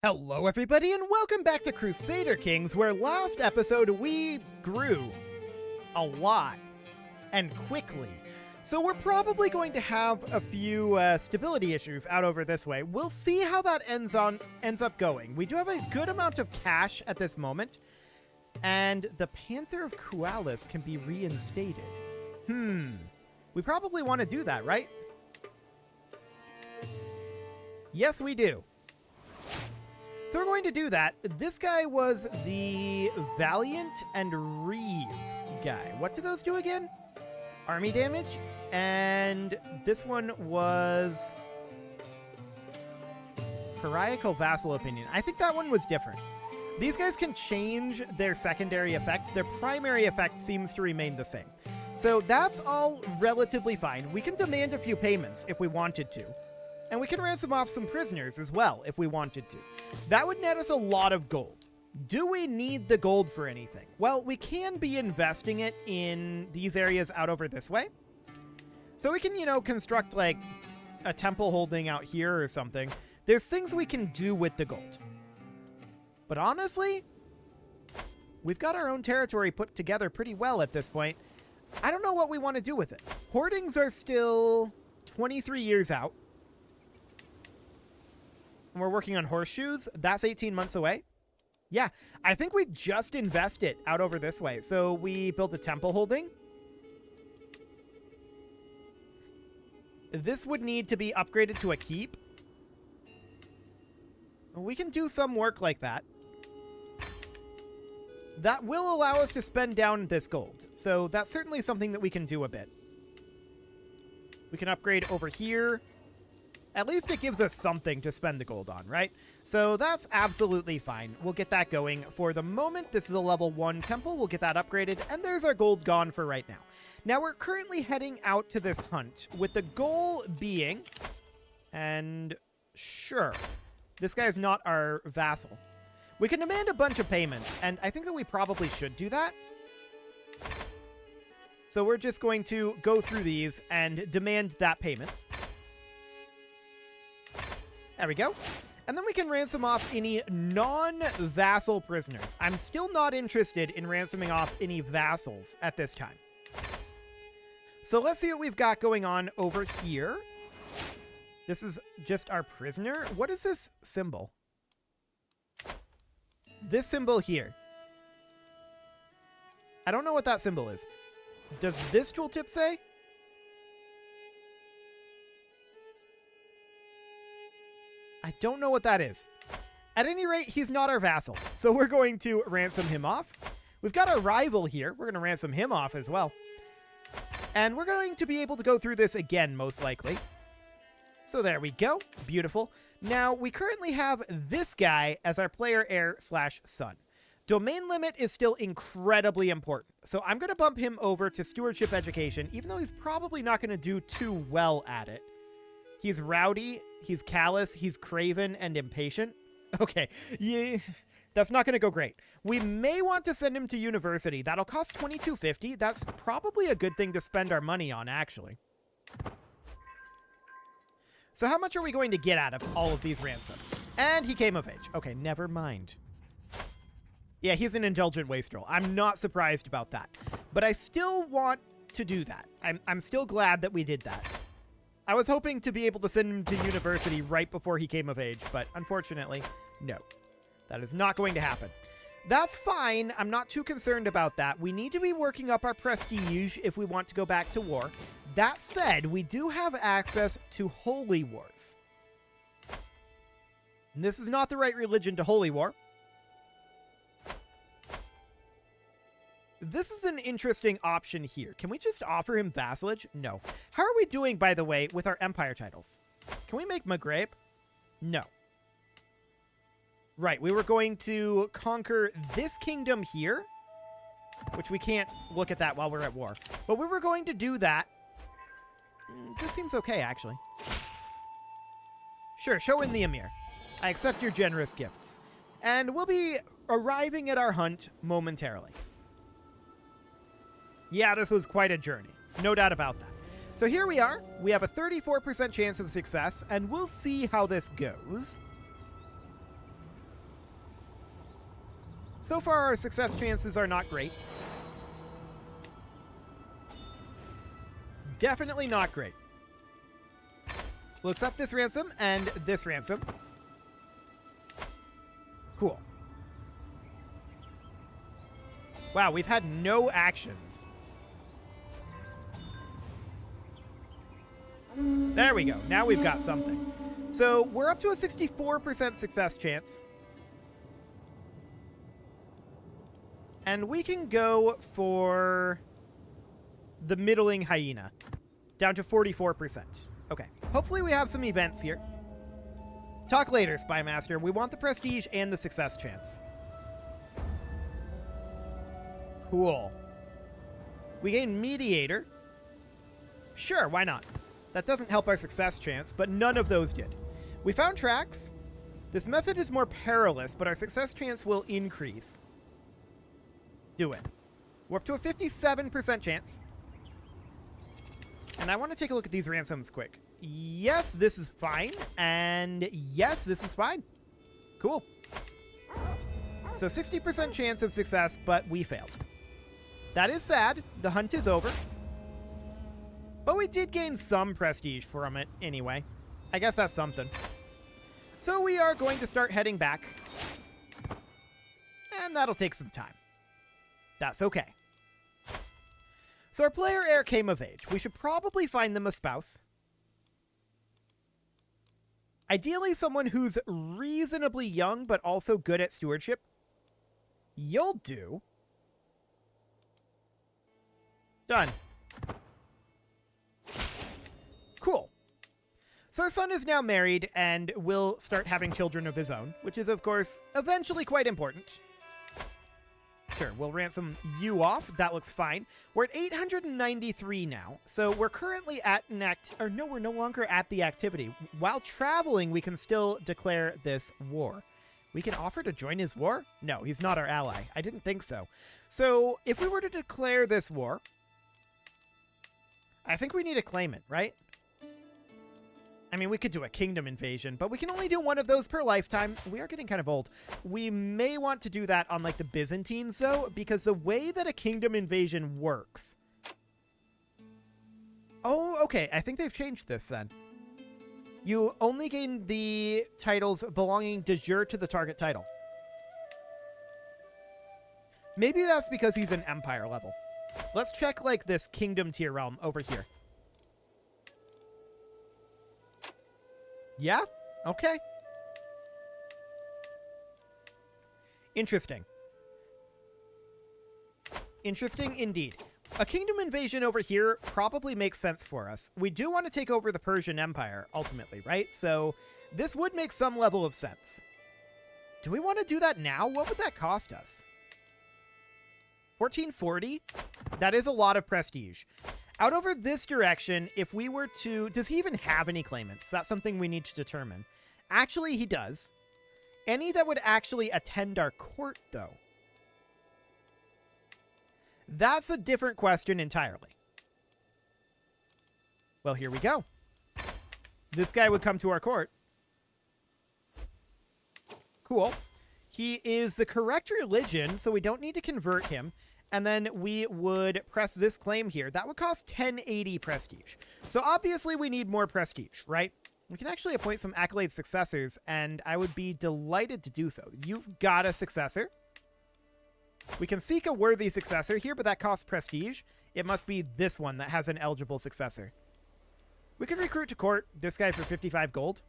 Hello everybody and welcome back to Crusader Kings, where last episode we grew a lot and quickly. So we're probably going to have a few stability issues out over this way. We'll see how that ends up going. We do have a good amount of cash at this moment, and the Panther of Kualis can be reinstated. We probably want to do that, right? Yes, we do. So we're going to do that. This guy was the Valiant and Reeve guy. What do those do again? Army damage. And this one was Heretical Vassal Opinion. I think that one was different. These guys can change their secondary effect. Their primary effect seems to remain the same. So that's all relatively fine. We can demand a few payments if we wanted to. And we can ransom off some prisoners as well if we wanted to. That would net us a lot of gold. Do we need the gold for anything? Well, we can be investing it in these areas out over this way. So we can, construct like a temple holding out here or something. There's things we can do with the gold. But honestly, we've got our own territory put together pretty well at this point. I don't know what we want to do with it. Hoardings are still 23 years out. And we're working on horseshoes. That's 18 months away. Yeah, I think we just invest it out over this way. So we built a temple holding. This would need to be upgraded to a keep. We can do some work like that. That will allow us to spend down this gold. So that's certainly something that we can do a bit. We can upgrade over here. At least it gives us something to spend the gold on, right? So that's absolutely fine. We'll get that going. For the moment, this is a level 1 temple. We'll get that upgraded, and there's our gold gone for right now. Now, we're currently heading out to this hunt, with the goal being... And sure, this guy's not our vassal. We can demand a bunch of payments, and I think that we probably should do that. So we're just going to go through these and demand that payment. There we go. And then we can ransom off any non-vassal prisoners. I'm still not interested in ransoming off any vassals at this time. So let's see what we've got going on over here. This is just our prisoner. What is this symbol? This symbol here. I don't know what that symbol is. Does this tooltip say? I don't know what that is. At any rate, he's not our vassal, so we're going to ransom him off. We've got a rival here. We're going to ransom him off as well. And we're going to be able to go through this again, most likely. So there we go. Beautiful. Now, we currently have this guy as our player heir/son. Domain limit is still incredibly important, so I'm going to bump him over to stewardship education, even though he's probably not going to do too well at it. He's rowdy, he's callous, he's craven, and impatient. Okay, yeah, that's not going to go great. We may want to send him to university. That'll cost $22.50. That's probably a good thing to spend our money on, actually. So how much are we going to get out of all of these ransoms? And he came of age. Okay, never mind. Yeah, he's an indulgent wastrel. I'm not surprised about that. But I still want to do that. I'm still glad that we did that. I was hoping to be able to send him to university right before he came of age, but unfortunately, no. That is not going to happen. That's fine. I'm not too concerned about that. We need to be working up our prestige if we want to go back to war. That said, we do have access to holy wars. And this is not the right religion to holy war. This is an interesting option here. Can we just offer him vassalage? No. How are we doing, by the way, with our empire titles? Can we make Maghreb? No. Right, we were going to conquer this kingdom here, which we can't look at that while we're at war. But we were going to do that. This seems okay, actually. Sure, show in the Emir. I accept your generous gifts. And we'll be arriving at our hunt momentarily. Yeah, this was quite a journey. No doubt about that. So here we are. We have a 34% chance of success, and we'll see how this goes. So far, our success chances are not great. Definitely not great. We'll accept this ransom and this ransom. Cool. Wow, we've had no actions. There we go. Now we've got something. So we're up to a 64% success chance. And we can go for the middling hyena. Down to 44%. Okay. Hopefully we have some events here. Talk later, Spy Master. We want the prestige and the success chance. Cool. We gain Mediator. Sure, why not? That doesn't help our success chance, but none of those did. We found tracks. This method is more perilous, but our success chance will increase. Do it. We're up to a 57% chance. And I want to take a look at these ransoms quick. Yes, this is fine. And yes, this is fine. Cool. So 60% chance of success, but we failed. That is sad. The hunt is over. But we did gain some prestige from it anyway. I guess that's something. So we are going to start heading back. And that'll take some time. That's okay. So our player heir came of age. We should probably find them a spouse. Ideally someone who's reasonably young but also good at stewardship. You'll do. Done. Cool. So our son is now married and will start having children of his own, which is, of course, eventually quite important. Sure, we'll ransom you off. That looks fine. We're at 893 now, so we're currently at an we're no longer at the activity. While traveling, we can still declare this war. We can offer to join his war? No, he's not our ally. I didn't think so. So if we were to declare this war, I think we need to claim it, right? I mean, we could do a kingdom invasion, but we can only do one of those per lifetime. We are getting kind of old. We may want to do that on, like, the Byzantines, though, because the way that a kingdom invasion works... Oh, okay. I think they've changed this, then. You only gain the titles belonging de jure to the target title. Maybe that's because he's an empire level. Let's check, like, this kingdom tier realm over here. Yeah? Okay. Interesting. Interesting indeed. A kingdom invasion over here probably makes sense for us. We do want to take over the Persian Empire, ultimately, right? So this would make some level of sense. Do we want to do that now? What would that cost us? 1440? That is a lot of prestige. Out over this direction, if we were to... Does he even have any claimants? That's something we need to determine. Actually, he does. Any that would actually attend our court, though? That's a different question entirely. Well, here we go. This guy would come to our court. Cool. He is the correct religion, so we don't need to convert him. And then we would press this claim here. That would cost 1080 prestige. So obviously we need more prestige, right? We can actually appoint some accolade successors, and I would be delighted to do so. You've got a successor. We can seek a worthy successor here, but that costs prestige. It must be this one that has an eligible successor. We can recruit to court this guy for 55 gold.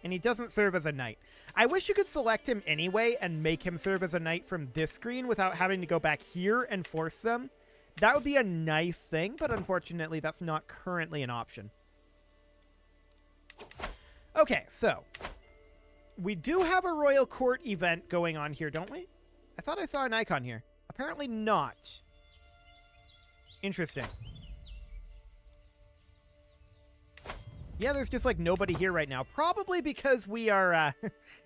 And he doesn't serve as a knight. I wish you could select him anyway and make him serve as a knight from this screen without having to go back here and force them. That would be a nice thing, but unfortunately that's not currently an option. Okay, so we do have a royal court event going on here, don't we? I thought I saw an icon here. Apparently not. Interesting. Yeah, there's just, like, nobody here right now. Probably because we are,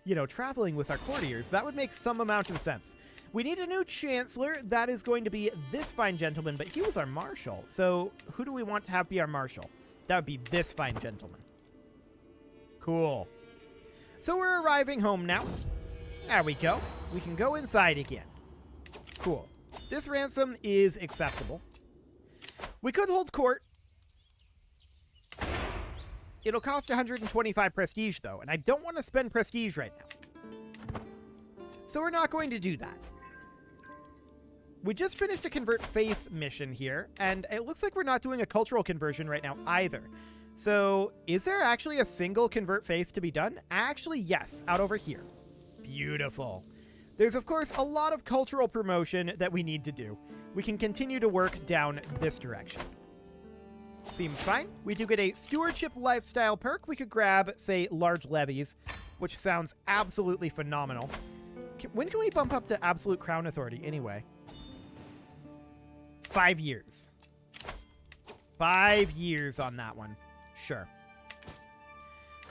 you know, traveling with our courtiers. That would make some amount of sense. We need a new chancellor. That is going to be this fine gentleman, but he was our marshal. So who do we want to have be our marshal? That would be this fine gentleman. Cool. So we're arriving home now. There we go. We can go inside again. Cool. This ransom is acceptable. We could hold court. It'll cost 125 prestige, though, and I don't want to spend prestige right now. So we're not going to do that. We just finished a Convert Faith mission here, and it looks like we're not doing a cultural conversion right now either. So is there actually a single Convert Faith to be done? Actually, yes, out over here. Beautiful. There's, of course, a lot of cultural promotion that we need to do. We can continue to work down this direction. Seems fine. We do get a stewardship lifestyle perk. We could grab, say, large levies, which sounds absolutely phenomenal. When can we bump up to absolute crown authority anyway? 5 years. 5 years on that one. Sure.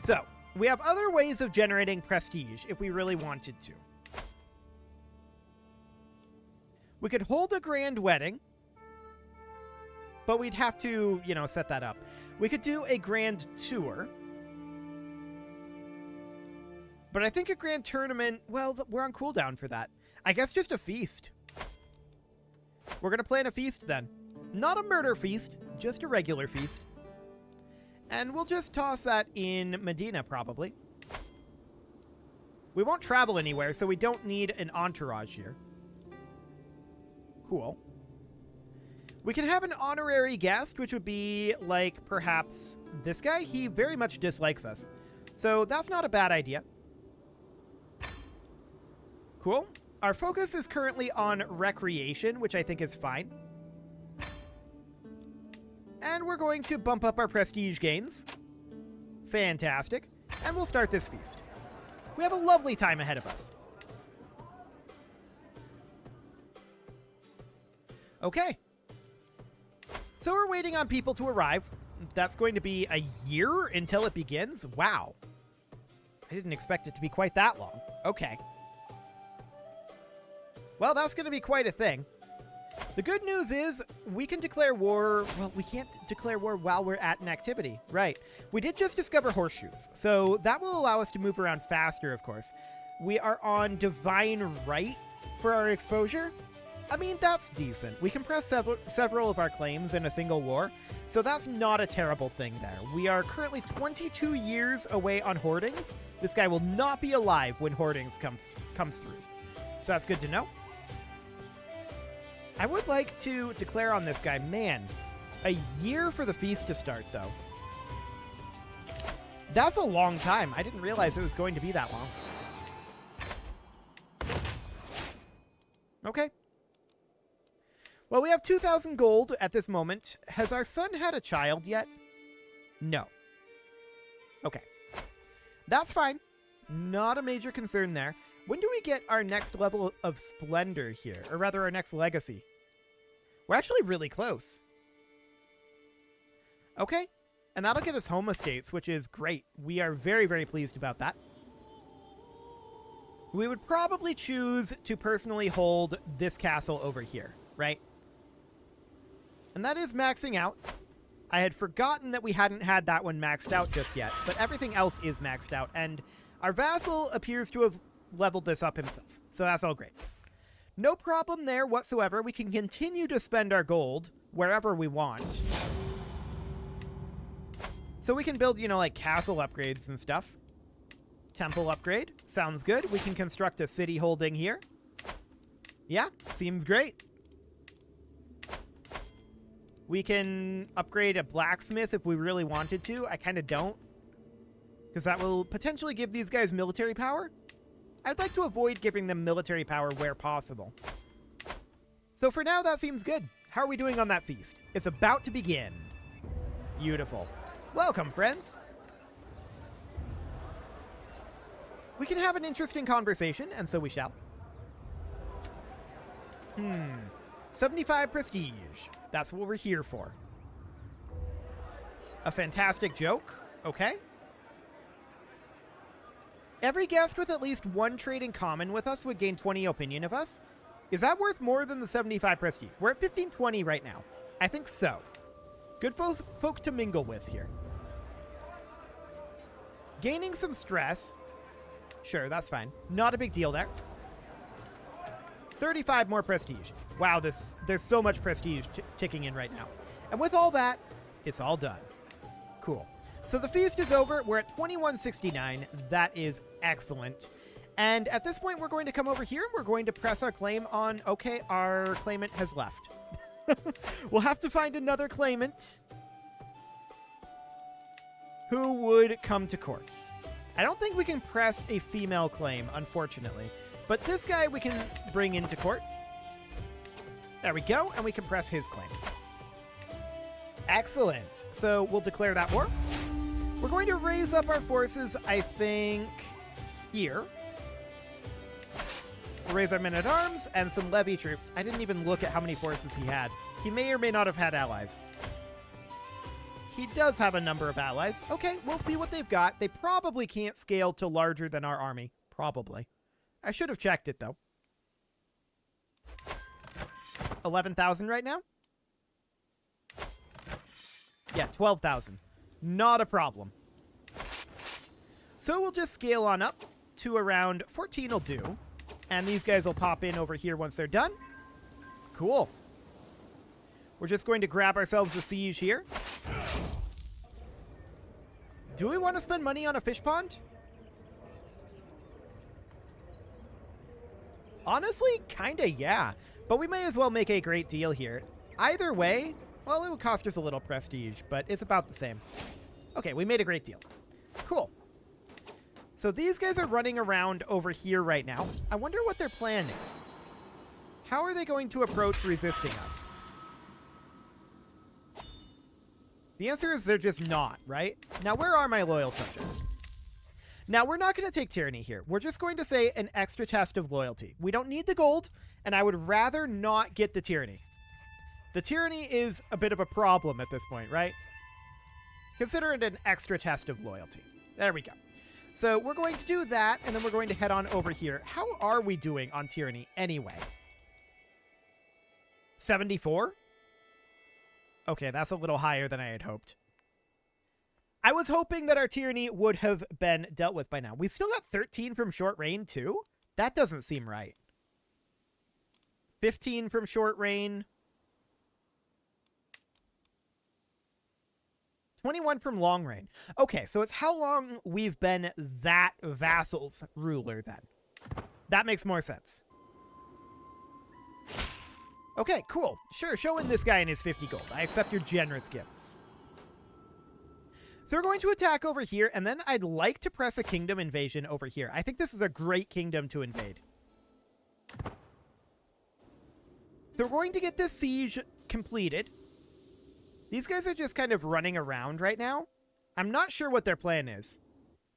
So, we have other ways of generating prestige if we really wanted to. We could hold a grand wedding, but we'd have to, you know, set that up. We could do a grand tour. But I think a grand tournament, well, we're on cooldown for that. I guess just a feast. We're going to plan a feast then. Not a murder feast, just a regular feast. And we'll just toss that in Medina, probably. We won't travel anywhere, so we don't need an entourage here. Cool. We can have an honorary guest, which would be, like, perhaps this guy. He very much dislikes us. So that's not a bad idea. Cool. Our focus is currently on recreation, which I think is fine. And we're going to bump up our prestige gains. Fantastic. And we'll start this feast. We have a lovely time ahead of us. Okay. So we're waiting on people to arrive. That's going to be a year until it begins? Wow. I didn't expect it to be quite that long. Okay. Well, that's going to be quite a thing. The good news is we can declare war. Well, we can't declare war while we're at an activity. Right. We did just discover horseshoes, so that will allow us to move around faster, of course. We are on divine right for our exposure. I mean, that's decent. We can press several of our claims in a single war, so that's not a terrible thing there. We are currently 22 years away on hoardings. This guy will not be alive when hoardings comes through. So that's good to know. I would like to declare on this guy. Man, a year for the feast to start, though. That's a long time. I didn't realize it was going to be that long. Okay. Well, we have 2,000 gold at this moment. Has our son had a child yet? No. Okay. That's fine. Not a major concern there. When do we get our next level of splendor here? Or rather, our next legacy? We're actually really close. Okay. And that'll get us home estates, which is great. We are very, very pleased about that. We would probably choose to personally hold this castle over here, right? And that is maxing out. I had forgotten that we hadn't had that one maxed out just yet, but everything else is maxed out, and our vassal appears to have leveled this up himself. So that's all great. No problem there whatsoever. We can continue to spend our gold wherever we want. So we can build, you know, like castle upgrades and stuff. Temple upgrade. Sounds good. We can construct a city holding here. Yeah, seems great. We can upgrade a blacksmith if we really wanted to. I kind of don't, because that will potentially give these guys military power. I'd like to avoid giving them military power where possible. So for now, that seems good. How are we doing on that feast? It's about to begin. Beautiful. Welcome, friends. We can have an interesting conversation, and so we shall. 75 prestige. That's what we're here for. A fantastic joke. Okay. Every guest with at least one trait in common with us would gain 20 opinion of us. Is that worth more than the 75 prestige? We're at 1520 right now. I think so. Good folk to mingle with here. Gaining some stress. Sure, that's fine. Not a big deal there. 35 more prestige. Wow, there's so much prestige ticking in right now. And with all that, it's all done. Cool. So the feast is over. We're at 2169. That is excellent. And at this point, we're going to come over here and we're going to press our claim on, okay, our claimant has left. We'll have to find another claimant who would come to court. I don't think we can press a female claim, unfortunately. But this guy we can bring into court. There we go, and we can press his claim. Excellent. So we'll declare that war. We're going to raise up our forces, I think, here. We'll raise our men-at-arms and some levy troops. I didn't even look at how many forces he had. He may or may not have had allies. He does have a number of allies. Okay, we'll see what they've got. They probably can't scale to larger than our army. Probably. I should have checked it, though. 11,000 right now? Yeah, 12,000. Not a problem. So we'll just scale on up to around 14 will do. And these guys will pop in over here once they're done. Cool. We're just going to grab ourselves a siege here. Do we want to spend money on a fish pond? Honestly, kinda, yeah. But we may as well make a great deal here. Either way, well, it would cost us a little prestige, but it's about the same. Okay, we made a great deal. Cool. So these guys are running around over here right now. I wonder what their plan is. How are they going to approach resisting us? The answer is they're just not, right? Now, where are my loyal subjects? Now, we're not going to take tyranny here. We're just going to say an extra test of loyalty. We don't need the gold, and I would rather not get the tyranny. The tyranny is a bit of a problem at this point, right? Consider it an extra test of loyalty. There we go. So we're going to do that, and then we're going to head on over here. How are we doing on tyranny anyway? 74? Okay, that's a little higher than I had hoped. I was hoping that our tyranny would have been dealt with by now. We've still got 13 from short reign, too? That doesn't seem right. 15 from short reign. 21 from long reign. Okay, so it's how long we've been that vassal's ruler, then. That makes more sense. Okay, cool. Sure, show in this guy and his 50 gold. I accept your generous gifts. So we're going to attack over here, and then I'd like to press a kingdom invasion over here. I think this is a great kingdom to invade. So we're going to get this siege completed. These guys are just kind of running around right now. I'm not sure what their plan is.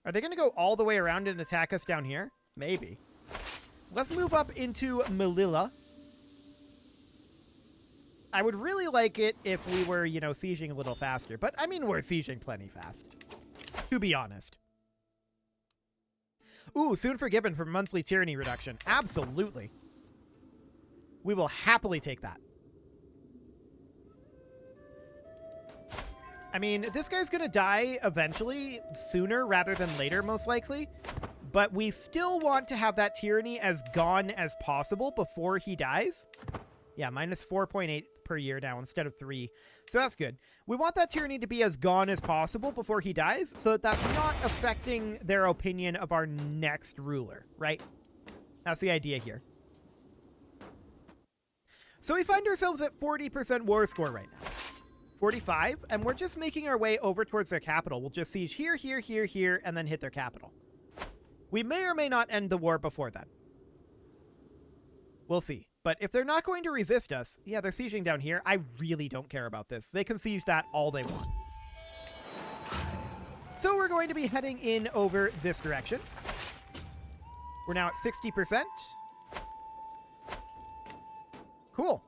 Are they going to go all the way around and attack us down here? Maybe. Let's move up into Melilla. I would really like it if we were, you know, sieging a little faster. But, I mean, we're sieging plenty fast. To be honest. Ooh, soon forgiven for monthly tyranny reduction. Absolutely. We will happily take that. I mean, this guy's going to die eventually, sooner rather than later, most likely. But we still want to have that tyranny as gone as possible before he dies. Yeah, minus 4.8 per year now instead of 3. So that's good. We want that tyranny to be as gone as possible before he dies so that that's not affecting their opinion of our next ruler, right? That's the idea here. So we find ourselves at 40% war score right now. 45, and we're just making our way over towards their capital. We'll just siege here, here, here, here, and then hit their capital. We may or may not end the war before then. We'll see. But if they're not going to resist us, yeah, they're sieging down here. I really don't care about this. They can siege that all they want. So we're going to be heading in over this direction. We're now at 60%. Cool.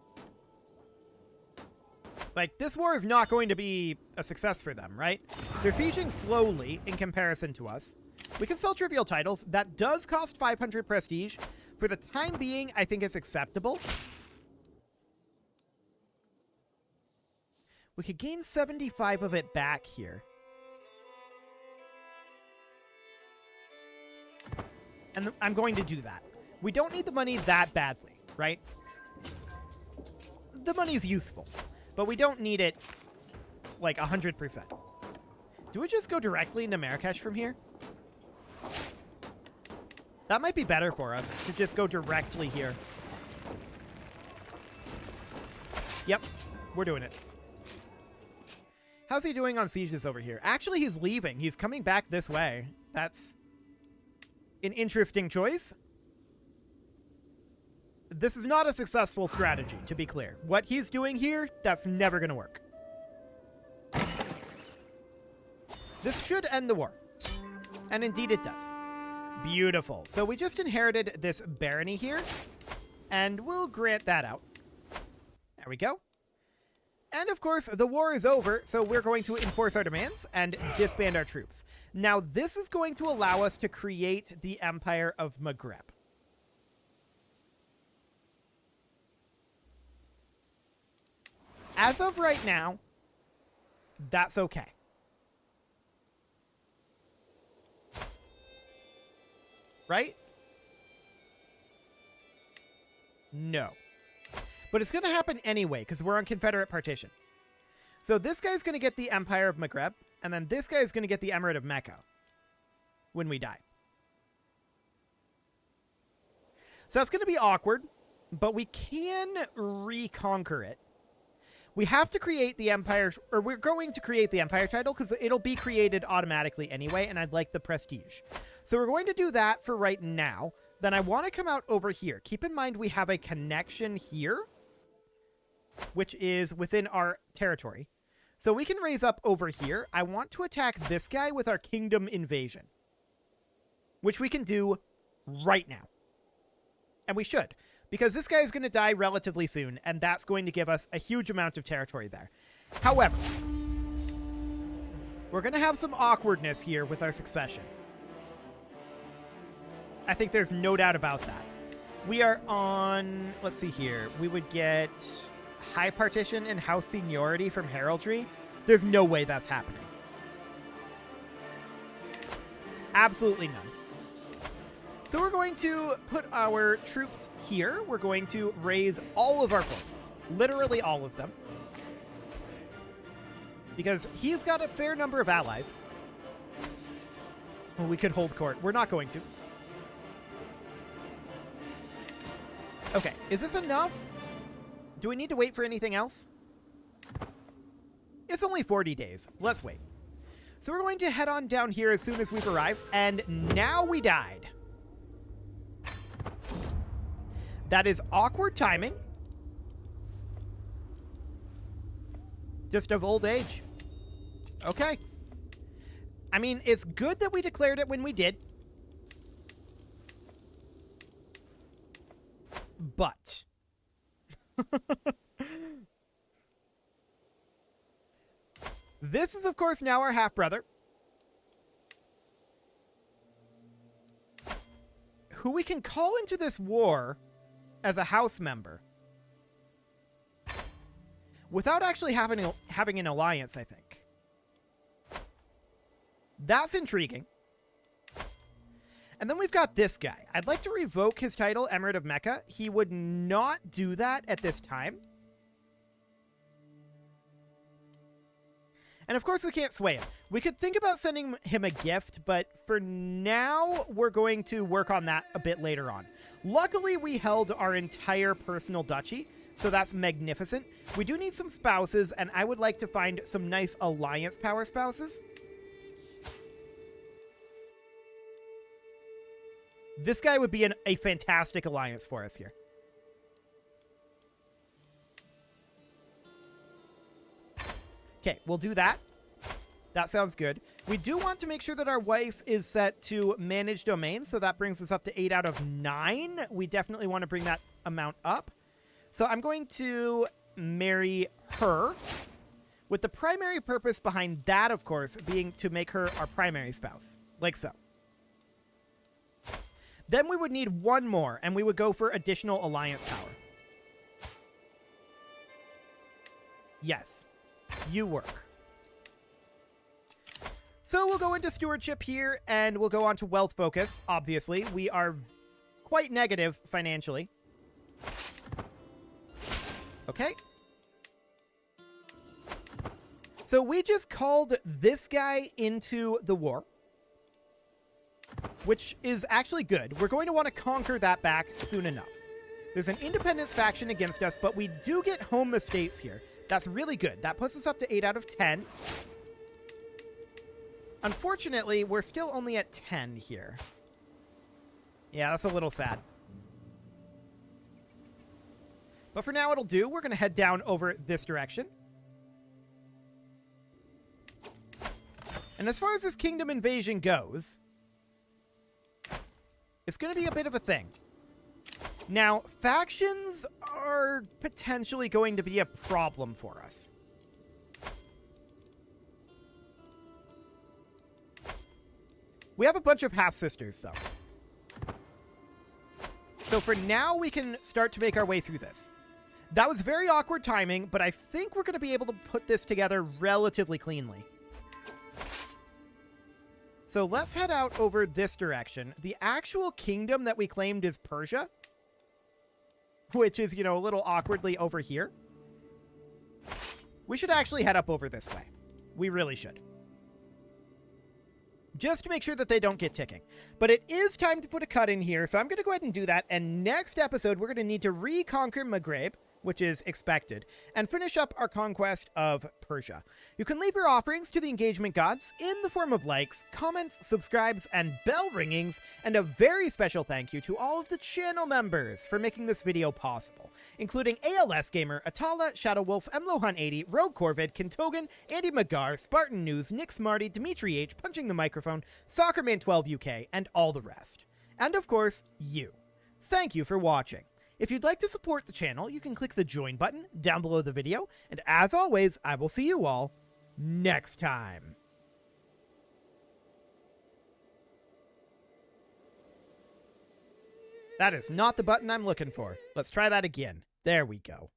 Like, this war is not going to be a success for them, right? They're sieging slowly in comparison to us. We can sell trivial titles. That does cost 500 prestige. For the time being, I think it's acceptable. We could gain 75 of it back here. And I'm going to do that. We don't need the money that badly, right? The money's useful, but we don't need it like 100%. Do we just go directly into Marrakesh from here? That might be better for us to just go directly here. Yep, we're doing it. How's he doing on sieges over here? Actually, he's leaving. He's coming back this way. That's an interesting choice. This is not a successful strategy, to be clear. What he's doing here, that's never going to work. This should end the war. And indeed it does. Beautiful. So we just inherited this barony here. And we'll grant that out. There we go. And of course, the war is over, so we're going to enforce our demands and disband our troops. Now, this is going to allow us to create the Empire of Maghreb. As of right now, that's okay. Right? No. But it's going to happen anyway, because we're on Confederate partition. So this guy's going to get the Empire of Maghreb, and then this guy's going to get the Emirate of Mecca when we die. So that's going to be awkward, but we can reconquer it. We have to create the Empire, or we're going to create the Empire title, because it'll be created automatically anyway, and I'd like the prestige. So we're going to do that for right now. Then I want to come out over here. Keep in mind we have a connection here, which is within our territory. So we can raise up over here. I want to attack this guy with our kingdom invasion, which we can do right now. And we should, because this guy is going to die relatively soon, and that's going to give us a huge amount of territory there. However, we're going to have some awkwardness here with our succession. I think there's no doubt about that. We are on, let's see here. We would get high partition and house seniority from heraldry. There's no way that's happening. Absolutely none. So we're going to put our troops here. We're going to raise all of our forces. Literally all of them. Because he's got a fair number of allies. Well, we could hold court. We're not going to. Okay, is this enough? Do we need to wait for anything else? It's only 40 days. Let's wait. So we're going to head on down here as soon as we've arrived, and now we died. That is awkward timing. Just of old age. Okay. I mean, it's good that we declared it when we did. But this is, of course, now our half-brother, who we can call into this war as a house member without actually having an alliance, I think. That's intriguing. And then we've got this guy. I'd like to revoke his title, Emirate of Mecca. He would not do that at this time. And of course, we can't sway him. We could think about sending him a gift, but for now, we're going to work on that a bit later on. Luckily, we held our entire personal duchy, so that's magnificent. We do need some spouses, and I would like to find some nice alliance power spouses. This guy would be a fantastic alliance for us here. Okay, we'll do that. That sounds good. We do want to make sure that our wife is set to manage domains, so that brings us up to 8 out of 9. We definitely want to bring that amount up. So I'm going to marry her, with the primary purpose behind that, of course, being to make her our primary spouse, like so. Then we would need one more, and we would go for additional alliance power. Yes, you work. So we'll go into stewardship here, and we'll go on to wealth focus, obviously. We are quite negative financially. Okay. So we just called this guy into the war, which is actually good. We're going to want to conquer that back soon enough. There's an independence faction against us, but we do get home estates here. That's really good. That puts us up to 8 out of 10. Unfortunately, we're still only at 10 here. Yeah, that's a little sad. But for now, it'll do. We're going to head down over this direction. And as far as this kingdom invasion goes, it's going to be a bit of a thing. Now, factions are potentially going to be a problem for us. We have a bunch of half-sisters, though. So for now, we can start to make our way through this. That was very awkward timing, but I think we're going to be able to put this together relatively cleanly. So let's head out over this direction. The actual kingdom that we claimed is Persia, which is, you know, a little awkwardly over here. We should actually head up over this way. We really should. Just to make sure that they don't get ticking. But it is time to put a cut in here, so I'm going to go ahead and do that. And next episode, we're going to need to reconquer Maghreb, which is expected, and finish up our conquest of Persia. You can leave your offerings to the engagement gods in the form of likes, comments, subscribes, and bell ringings, and a very special thank you to all of the channel members for making this video possible, including ALS Gamer, Atala, Shadow Wolf, MLohan80, Rogue Corvid, Kintogan, Andy McGar, Spartan News, Nick Smarty, Dimitri H, Punching the Microphone, Soccerman12 UK, and all the rest. And of course, you. Thank you for watching. If you'd like to support the channel, you can click the join button down below the video, and as always, I will see you all next time. That is not the button I'm looking for. Let's try that again. There we go.